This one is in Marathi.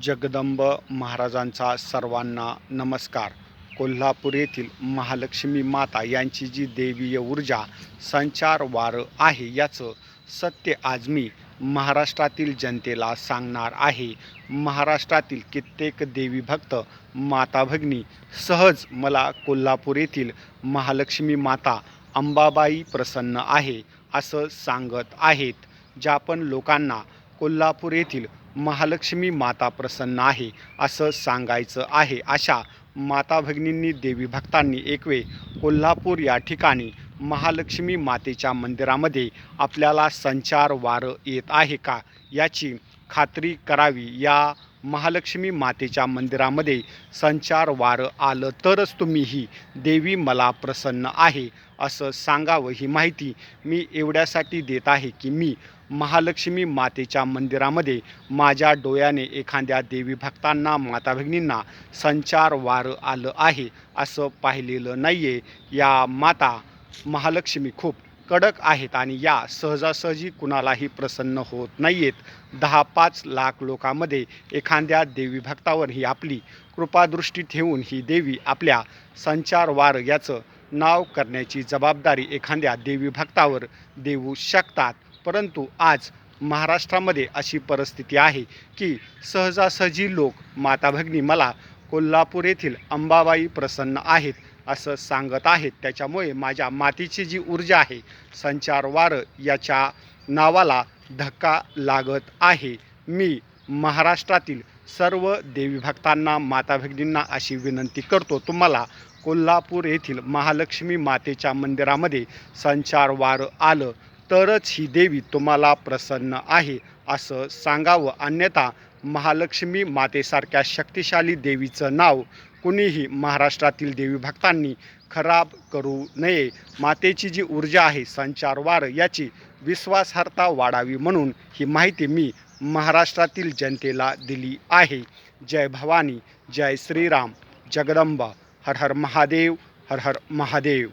जगदंब महाराजांचा सर्वांना नमस्कार. कोल्हापूर येथील महालक्ष्मी माता यांची जी देवीय ऊर्जा संचार वार आहे याचं सत्य आज मी महाराष्ट्रातील जनतेला सांगणार आहे. महाराष्ट्रातील कित्येक देवी भक्त माता भगिनी सहज मला कोल्हापूर येथील महालक्ष्मी माता अंबाबाई प्रसन्न आहे असं सांगत आहेत. ज्या पण लोकांना कोल्हापूर येथील महालक्ष्मी माता प्रसन्न आहे असं सांगायचं आहे, अशा माता भगिनींनी देवी भक्तांनी एकवेळ कोल्हापूर या ठिकाणी महालक्ष्मी मातेच्या मंदिरामध्ये आपल्याला संचार वारं येत आहे का याची खात्री करावी. या महालक्ष्मी मातेच्या मंदिरामध्ये संचार वारं आलं तरच तुम्ही ही देवी मला प्रसन्न आहे असं सांगावं. ही माहिती मी एवढ्यासाठी देत आहे की मी महालक्ष्मी मातेच्या मंदिरामध्ये माझ्या डोळ्याने एखाद्या देवी भक्तांना माता भगिनींना संचार वारं आलं आहे असं पाहिलेलं नाही आहे. या माता महालक्ष्मी खूप कडक आहेत आणि या सहजासहजी कुणालाही प्रसन्न होत नाही आहेत. 10-5 लाख लोकांमध्ये एखाद्या देवी भक्तावर ही आपली कृपादृष्टी ठेवून ही देवी आपल्या संचार वार याचं नाव करण्याची जबाबदारी एखाद्या देवी भक्तावर देऊ शकतात. परंतु आज महाराष्ट्रामध्ये अशी परिस्थिती आहे की सहजासहजी लोक माता भगिनी मला कोल्हापूर येथील अंबाबाई प्रसन्न आहेत असं सांगत आहेत. त्याच्यामुळे माझ्या मातेची जी ऊर्जा आहे संचार वार याच्या नावाला धक्का लागत आहे. मी महाराष्ट्रातील सर्व देवी भक्तांना माता भगिनींना अशी विनंती करतो, तुम्हाला कोल्हापूर येथील महालक्ष्मी मातेच्या मंदिरामध्ये संचार वार आलं तरच ही देवी तुम्हाला प्रसन्न आहे असं सांगावं. अन्यथा महालक्ष्मी मातेसारख्या शक्तिशाली देवीचं नाव कुणीही महाराष्ट्रातील देवी भक्तांनी खराब करू नये. मातेची जी ऊर्जा आहे संचार वार याची विश्वासार्हता वाढावी म्हणून ही माहिती मी महाराष्ट्रातील जनतेला दिली आहे. जय भवानी, जय श्रीराम, जगदंबा, हर हर महादेव, हर हर महादेव.